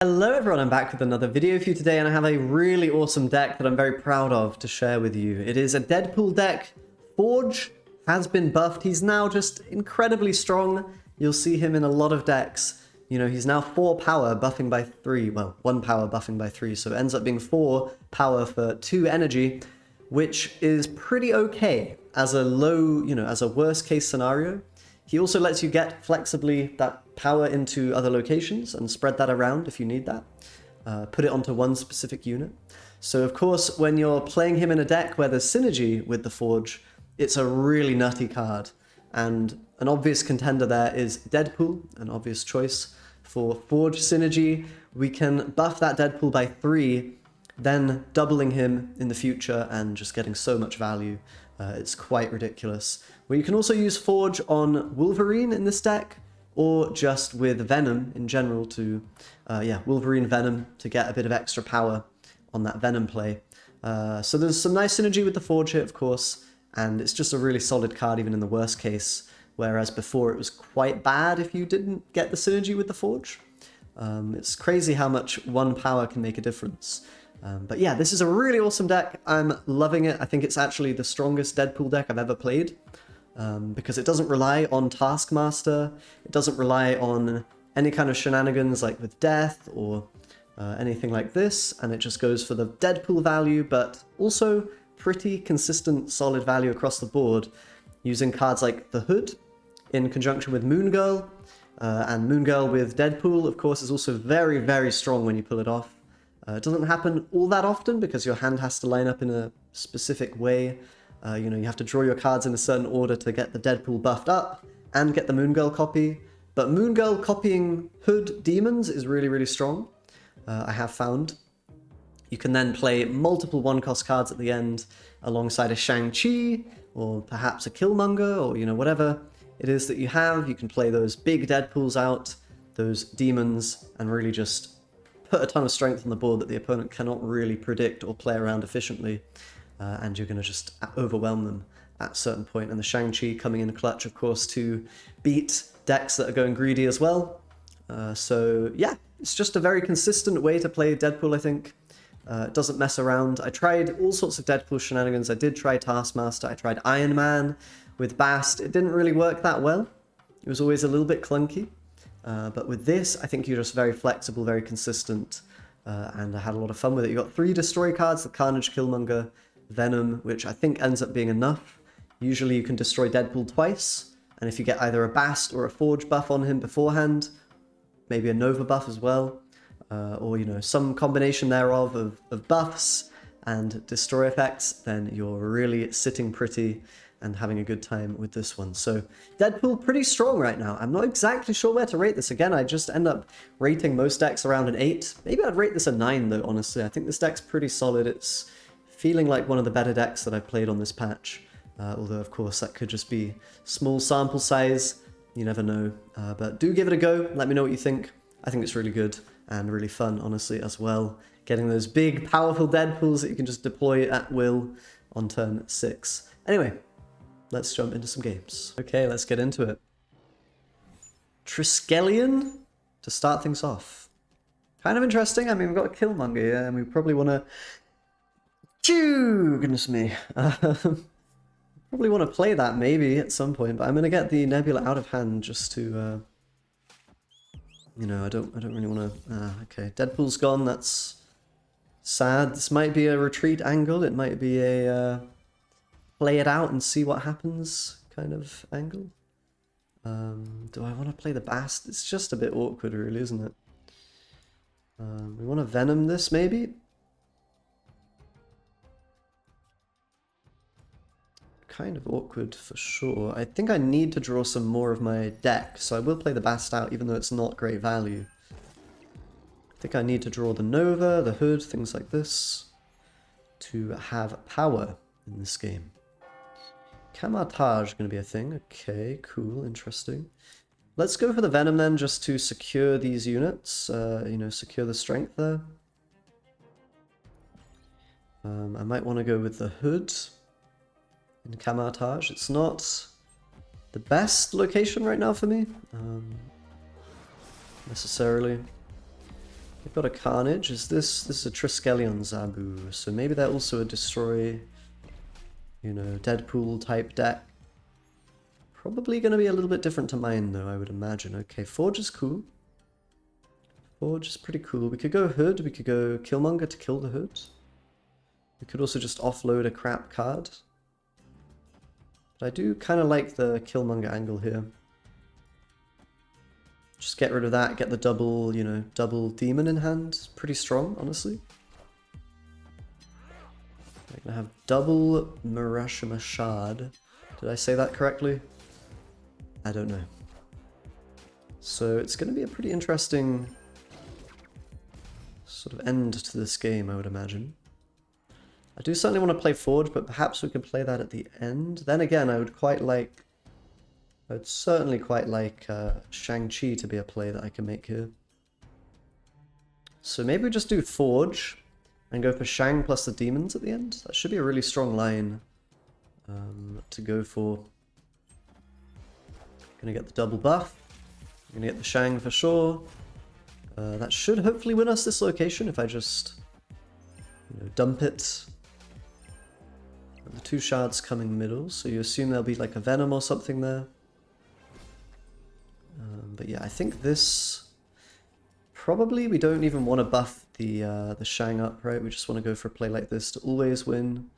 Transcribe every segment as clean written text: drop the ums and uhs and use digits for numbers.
Hello everyone, I'm back with another video for you today, and I have a really awesome deck that I'm very proud of to share with you. It is a Deadpool deck. Forge has been buffed. He's now just incredibly strong. You'll see him in a lot of decks. You know, he's now 4 power buffing by 3. Well, 1 power buffing by 3, so it ends up being 4 power for 2 energy, which is pretty okay as a low, as a worst case scenario. He also lets you get flexibly that power into other locations and spread that around if you need that. Put it onto one specific unit. So of course, when you're playing him in a deck where there's synergy with the Forge, it's a really nutty card. And an obvious contender there is Deadpool, an obvious choice. For Forge synergy, we can buff that Deadpool by 3, then doubling him in the future and just getting so much value. It's quite ridiculous. Well, you can also use Forge on Wolverine in this deck, or just with Venom in general to, Wolverine Venom to get a bit of extra power on that Venom play. So there's some nice synergy with the Forge here, of course, and it's just a really solid card even in the worst case, whereas before it was quite bad if you didn't get the synergy with the Forge. It's crazy how much 1 power can make a difference. But yeah, this is a really awesome deck. I'm loving it. I think it's actually the strongest Deadpool deck I've ever played. Because it doesn't rely on Taskmaster, it doesn't rely on any kind of shenanigans like with death or anything like this, and it just goes for the Deadpool value, but also pretty consistent, solid value across the board, using cards like the Hood in conjunction with Moon Girl, and Moon Girl with Deadpool, of course, is also very, very strong when you pull it off. It doesn't happen all that often because your hand has to line up in a specific way. You have to draw your cards in a certain order to get the Deadpool buffed up and get the Moon Girl copy. But Moon Girl copying Hood demons is really, really strong, I have found. You can then play multiple 1-cost cards at the end alongside a Shang-Chi or perhaps a Killmonger or, whatever it is that you have. You can play those big Deadpools out, those demons, and really just put a ton of strength on the board that the opponent cannot really predict or play around efficiently. And you're going to just overwhelm them at a certain point. And the Shang-Chi coming in clutch, of course, to beat decks that are going greedy as well. So yeah, it's just a very consistent way to play Deadpool, I think. It doesn't mess around. I tried all sorts of Deadpool shenanigans. I did try Taskmaster. I tried Iron Man with Bast. It didn't really work that well. It was always a little bit clunky. But with this, I think you're just very flexible, very consistent. And I had a lot of fun with it. You got 3 destroy cards, the Carnage, Killmonger, Venom, which I think ends up being enough. Usually you can destroy Deadpool twice, and if you get either a Bast or a Forge buff on him beforehand, maybe a Nova buff as well, or some combination thereof of buffs and destroy effects, then you're really sitting pretty and having a good time with this one. So Deadpool pretty strong right now. I'm not exactly sure where to rate this. Again, I just end up rating most decks around an 8. Maybe I'd rate this a 9 though, honestly. I think this deck's pretty solid. It's feeling like one of the better decks that I've played on this patch. Although, of course, that could just be small sample size. You never know. But do give it a go. Let me know what you think. I think it's really good and really fun, honestly, as well. Getting those big, powerful Deadpools that you can just deploy at will on turn 6. Anyway, let's jump into some games. Okay, let's get into it. Triskelion to start things off. Kind of interesting. I mean, we've got a Killmonger here, and we probably want to... Goodness me. Probably want to play that maybe at some point, but I'm going to get the Nebula out of hand just to, I don't really want to... okay, Deadpool's gone, that's sad. This might be a retreat angle, it might be a play it out and see what happens kind of angle. Do I want to play the Bast? It's just a bit awkward really, isn't it? We want to Venom this maybe? Kind of awkward for sure. I think I need to draw some more of my deck, so I will play the Bast out even though it's not great value. I think I need to draw the Nova, the Hood, things like this to have power in this game. Camouflage going to be a thing. Okay, cool, interesting. Let's go for the Venom then, just to secure these units, secure the strength there. I might want to go with the Hood in Camouflage. It's not the best location right now for me, necessarily. They've got a Carnage. This is a Triskelion Zabu, so maybe they're also a destroy, you know, Deadpool type deck. Probably going to be a little bit different to mine though, I would imagine. Okay, Forge is cool. Forge is pretty cool. We could go Hood, we could go Killmonger to kill the Hood. We could also just offload a crap card. But I do kind of like the Killmonger angle here. Just get rid of that, get the double, you know, double demon in hand. Pretty strong, honestly. We're gonna have double Murashima Shard. Did I say that correctly? I don't know. So it's gonna be a pretty interesting sort of end to this game, I would imagine. I do certainly want to play Forge, but perhaps we can play that at the end. Then again, I would certainly quite like Shang-Chi to be a play that I can make here. So maybe we just do Forge and go for Shang plus the demons at the end. That should be a really strong line to go for. Gonna get the double buff. Gonna get the Shang for sure. That should hopefully win us this location if I just, you know, dump it. The two shards coming middle, so you assume there'll be like a Venom or something there. But yeah, I think this probably we don't even want to buff the Shang up, right? We just want to go for a play like this to always win.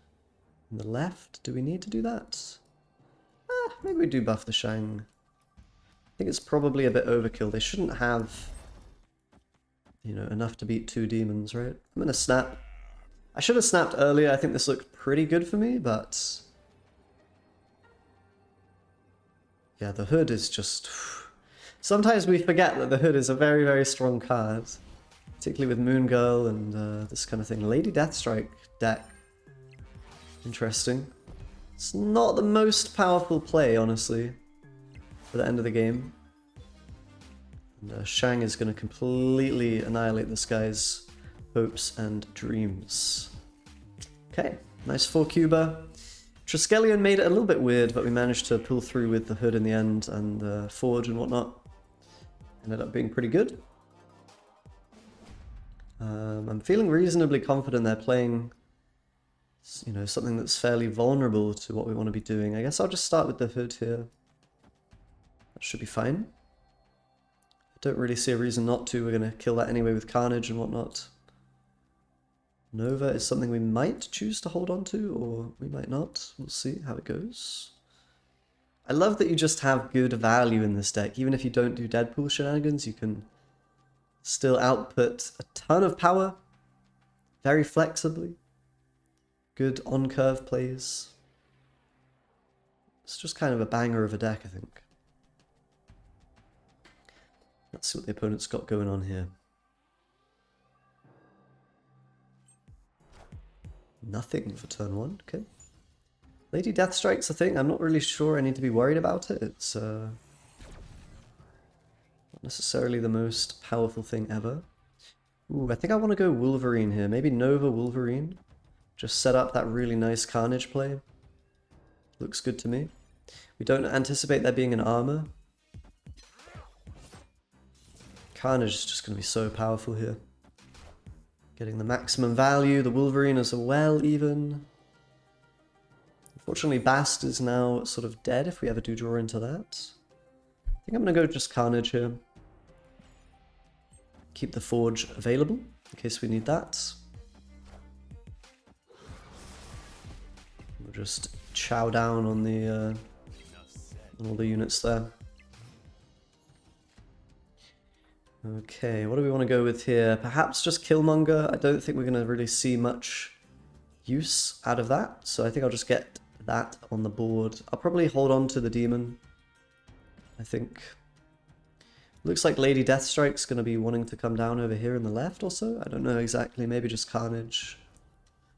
On the left, do we need to do that? Maybe we do buff the Shang. I think it's probably a bit overkill. They shouldn't have, you know, enough to beat two demons, right? I'm gonna snap. I should have snapped earlier. I think this looked pretty good for me, but yeah, the Hood is just... Sometimes we forget that the Hood is a very, very strong card, particularly with Moon Girl and this kind of thing. Lady Deathstrike deck. Interesting. It's not the most powerful play, honestly, for the end of the game. And Shang is going to completely annihilate this guy's hopes and dreams. Okay, nice 4-cuber. Triskelion made it a little bit weird, but we managed to pull through with the Hood in the end and the Forge and whatnot. Ended up being pretty good. I'm feeling reasonably confident they're playing, you know, something that's fairly vulnerable to what we want to be doing. I guess I'll just start with the Hood here. That should be fine. I don't really see a reason not to. We're going to kill that anyway with Carnage and whatnot. Nova is something we might choose to hold on to, or we might not. We'll see how it goes. I love that you just have good value in this deck. Even if you don't do Deadpool shenanigans, you can still output a ton of power, very flexibly. Good on-curve plays. It's just kind of a banger of a deck, I think. Let's see what the opponent's got going on here. Nothing for turn 1, okay. Lady Deathstrike's a thing. I'm not really sure I need to be worried about it. It's not necessarily the most powerful thing ever. Ooh, I think I want to go Wolverine here. Maybe Nova Wolverine. Just set up that really nice Carnage play. Looks good to me. We don't anticipate there being an armor. Carnage is just going to be so powerful here. Getting the maximum value, the Wolverine as well even. Unfortunately, Bast is now sort of dead if we ever do draw into that. I think I'm going to go just Carnage here. Keep the Forge available in case we need that. We'll just chow down on the on all the units there. Okay, what do we want to go with here? Perhaps just Killmonger. I don't think we're going to really see much use out of that, so I think I'll just get that on the board. I'll probably hold on to the demon, I think. Looks like Lady Deathstrike's going to be wanting to come down over here in the left also. I don't know exactly, maybe just Carnage.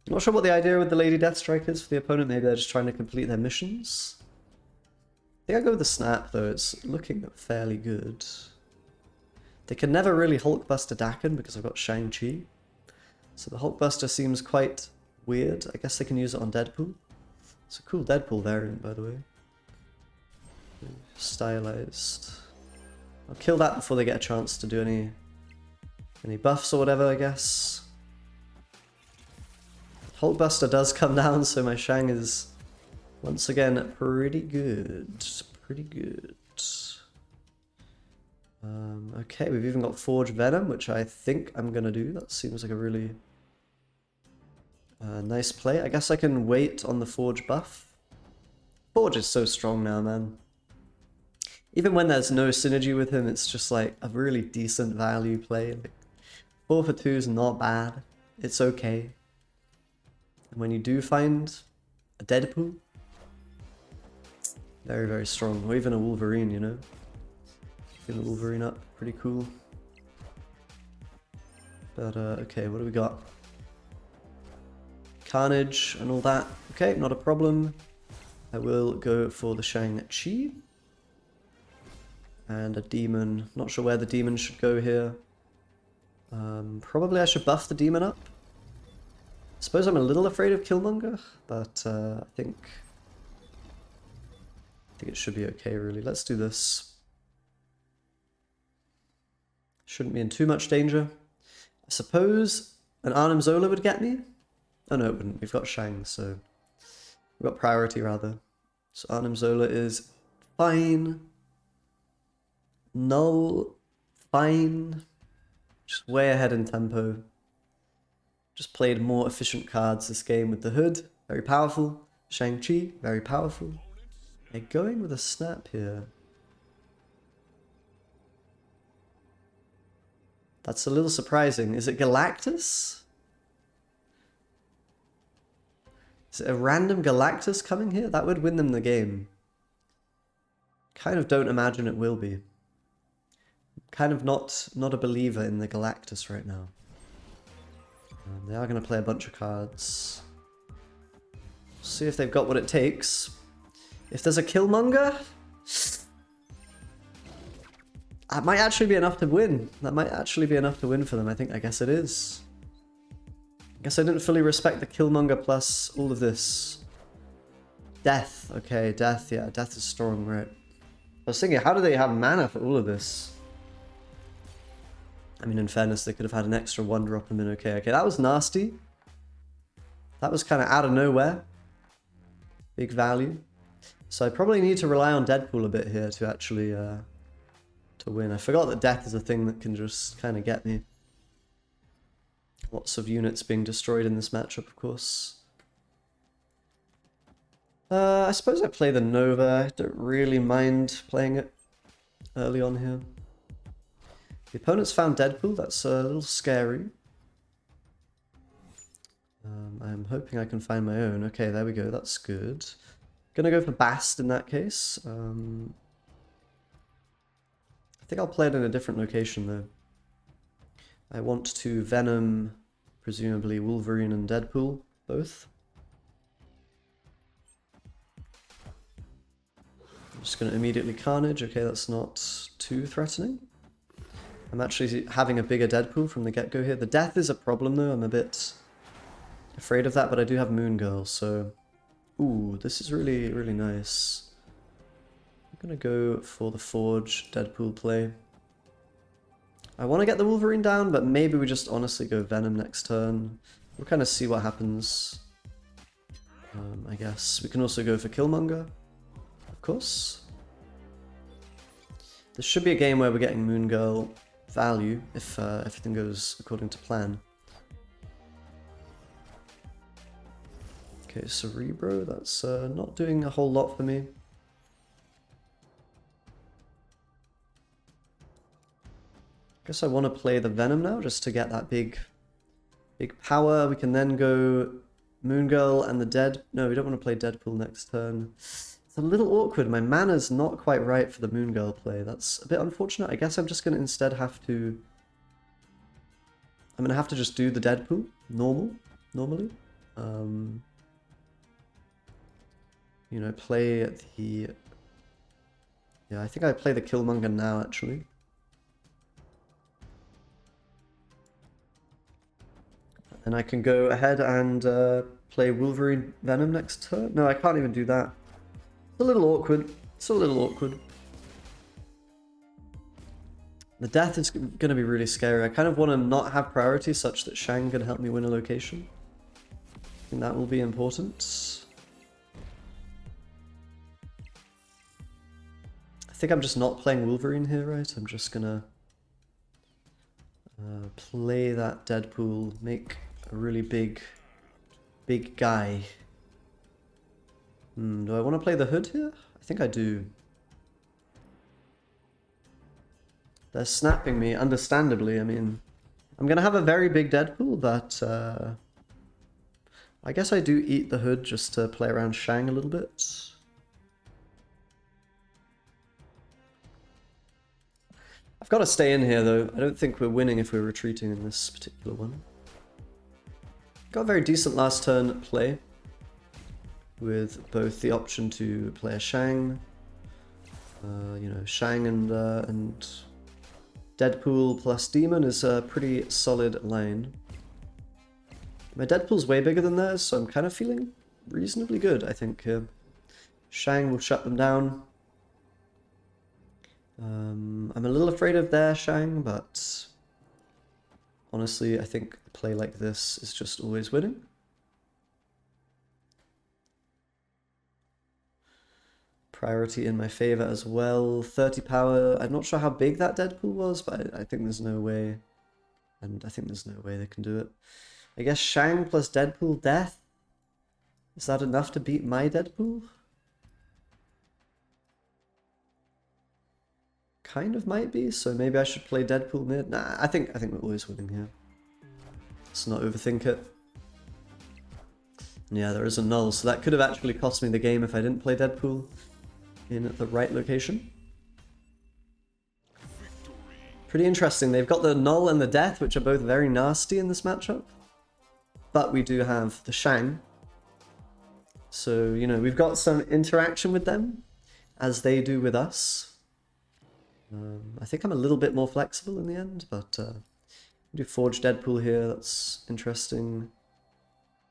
I'm not sure what the idea with the Lady Deathstrike is for the opponent. Maybe they're just trying to complete their missions. I think I'll go with the snap though, it's looking fairly good. They can never really Hulkbuster Daken because I've got Shang-Chi. So the Hulkbuster seems quite weird. I guess they can use it on Deadpool. It's a cool Deadpool variant, by the way. Stylized. I'll kill that before they get a chance to do any Any buffs or whatever, I guess. Hulkbuster does come down, so my Shang is once again pretty good. Pretty good. Okay, we've even got Forge Venom, which I think I'm gonna do. That seems like a really nice play. I guess I can wait on the Forge buff. Forge is so strong now, man. Even when there's no synergy with him, it's just like a really decent value play. Like 4 for 2 is not bad. It's okay. And when you do find a Deadpool, very, very strong. Or even a Wolverine, you know? Get the Wolverine up, pretty cool. But okay, what do we got? Carnage and all that. Okay, not a problem. I will go for the Shang-Chi. And a demon. Not sure where the demon should go here. Probably I should buff the demon up. I suppose I'm a little afraid of Killmonger, but I think it should be okay, really. Let's do this. Shouldn't be in too much danger. I suppose an Arnim Zola would get me. Oh no, it wouldn't. We've got Shang, so we've got priority rather. So Arnim Zola is fine. Null, fine. Just way ahead in tempo. Just played more efficient cards this game with the Hood. Very powerful. Shang-Chi, very powerful. They're going with a snap here. That's a little surprising. Is it Galactus? Is it a random Galactus coming here? That would win them the game. Kind of don't imagine it will be. Kind of not a believer in the Galactus right now. They are going to play a bunch of cards. See if they've got what it takes. If there's a Killmonger, that might actually be enough to win. That might actually be enough to win for them. I guess it is. I guess I didn't fully respect the Killmonger plus all of this. Death. Okay, Death. Yeah, Death is strong, right? I was thinking, how do they have mana for all of this? I mean, in fairness, they could have had an extra 1-drop and been okay. Okay, that was nasty. That was kind of out of nowhere. Big value. So I probably need to rely on Deadpool a bit here to actually to win. I forgot that Death is a thing that can just kind of get me. Lots of units being destroyed in this matchup, of course. I suppose I play the Nova. I don't really mind playing it early on here. The opponent's found Deadpool. That's a little scary. I'm hoping I can find my own. Okay, there we go. That's good. Gonna go for Bast in that case. I think I'll play it in a different location though. I want to Venom, presumably Wolverine and Deadpool, both. I'm just gonna immediately Carnage. Okay, that's not too threatening. I'm actually having a bigger Deadpool from the get-go here. The Death is a problem though. I'm a bit afraid of that, but I do have Moon Girl, so... Ooh, this is really, really nice. I'm gonna go for the Forge Deadpool play. I want to get the Wolverine down, but maybe we just honestly go Venom next turn. We'll kind of see what happens. I guess. We can also go for Killmonger, of course. This should be a game where we're getting Moon Girl value, if everything goes according to plan. Okay, Cerebro, that's not doing a whole lot for me. Guess I want to play the Venom now, just to get that big power. We can then go Moon Girl and the Dead... No, we don't want to play Deadpool next turn. It's a little awkward. My mana's not quite right for the Moon Girl play. That's a bit unfortunate. I guess I'm just going to instead have to... I'm going to have to just do the Deadpool, normally. You know, play the... Yeah, I think I play the Killmonger now, actually. And I can go ahead and play Wolverine Venom next turn. No, I can't even do that. It's a little awkward. It's a little awkward. The death is going to be really scary. I kind of want to not have priority such that Shang can help me win a location. I think that will be important. I think I'm just not playing Wolverine here, right? I'm just going to play that Deadpool, make a really big guy. Do I want to play the Hood here? I think I do. They're snapping me, understandably. I mean, I'm going to have a very big Deadpool, but I guess I do eat the Hood just to play around Shang a little bit. I've got to stay in here, though. I don't think we're winning if we're retreating in this particular one. Got a very decent last turn play, with both the option to play a Shang, you know, Shang and Deadpool plus Demon is a pretty solid line. My Deadpool's way bigger than theirs, so I'm kind of feeling reasonably good, I think, here. Shang will shut them down. I'm a little afraid of their Shang, but honestly, I think a play like this is just always winning. Priority in my favor as well. 30 power. I'm not sure how big that Deadpool was, but I think there's no way. And I think there's no way they can do it. I guess Shang plus Deadpool death? Is that enough to beat my Deadpool? Kind of might be, so maybe I should play Deadpool mid. Nah, I think we're always winning here. Let's not overthink it. And yeah, there is a null, so that could have actually cost me the game if I didn't play Deadpool in the right location. Pretty interesting. They've got the null and the death, which are both very nasty in this matchup. But we do have the Shang. So, you know, we've got some interaction with them, as they do with us. I think I'm a little bit more flexible in the end, but we do Forge Deadpool here. That's interesting.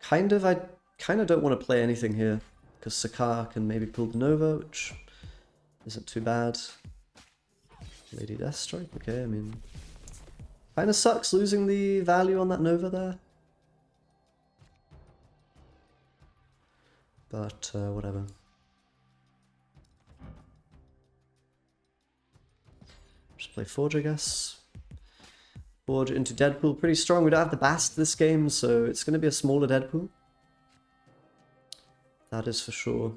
I kind of don't want to play anything here, because Sakaar can maybe pull the Nova, which isn't too bad. Lady Deathstrike, okay, I mean, kind of sucks losing the value on that Nova there. But whatever. Just play Forge, I guess. Forge into Deadpool, pretty strong. We don't have the Bast this game, so it's going to be a smaller Deadpool. That is for sure.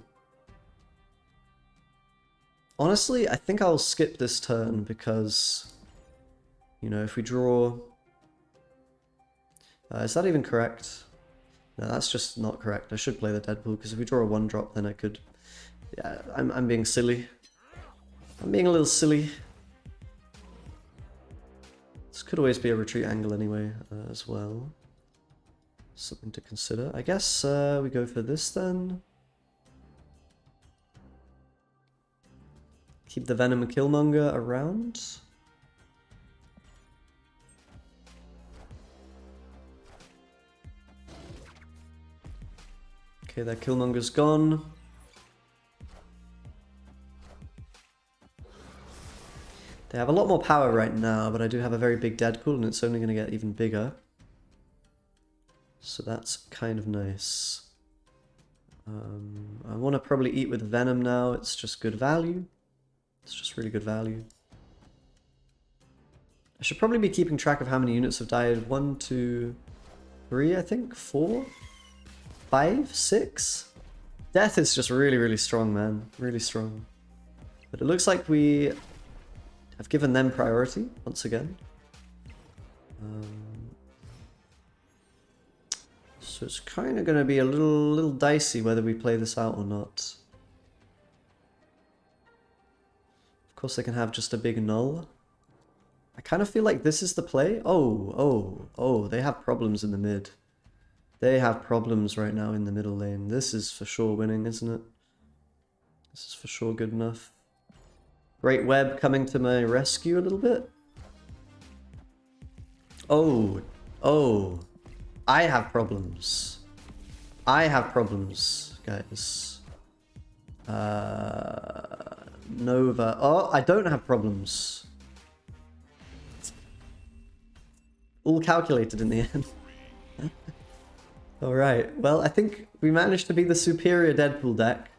Honestly, I think I'll skip this turn because, you know, if we draw... is that even correct? No, that's just not correct. I should play the Deadpool, because if we draw a 1-drop, then I could... Yeah, I'm being silly. I'm being a little silly. This could always be a retreat angle anyway, as well. Something to consider. I guess we go for this then. Keep the Venom and Killmonger around. Okay, that Killmonger's gone. They have a lot more power right now, but I do have a very big Deadpool, and it's only going to get even bigger. So that's kind of nice. I want to probably eat with Venom now. It's just good value. It's just really good value. I should probably be keeping track of how many units have died. 1, 2, 3, I think? 4? 5? 6? Death is just really, really strong, man. Really strong. But it looks like we have given them priority, once again. So it's kind of going to be a little dicey whether we play this out or not. Of course, they can have just a big null. I kind of feel like this is the play. Oh, they have problems in the mid. They have problems right now in the middle lane. This is for sure winning, isn't it? This is for sure good enough. Great Web coming to my rescue a little bit. Oh. I have problems. I have problems, guys. Nova. Oh, I don't have problems. all calculated in the end. Alright, well, I think we managed to be the superior Deadpool deck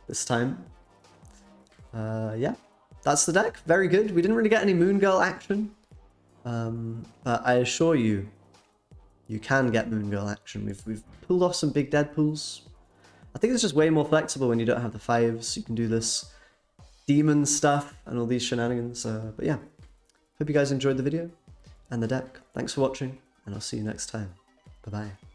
this time. Yeah, that's the deck. Very good. We didn't really get any Moon Girl action. But I assure you, you can get Moon Girl action. We've pulled off some big Deadpools. I think it's just way more flexible when you don't have the 5s. You can do this demon stuff and all these shenanigans. But yeah, hope you guys enjoyed the video and the deck. Thanks for watching, and I'll see you next time. Bye-bye.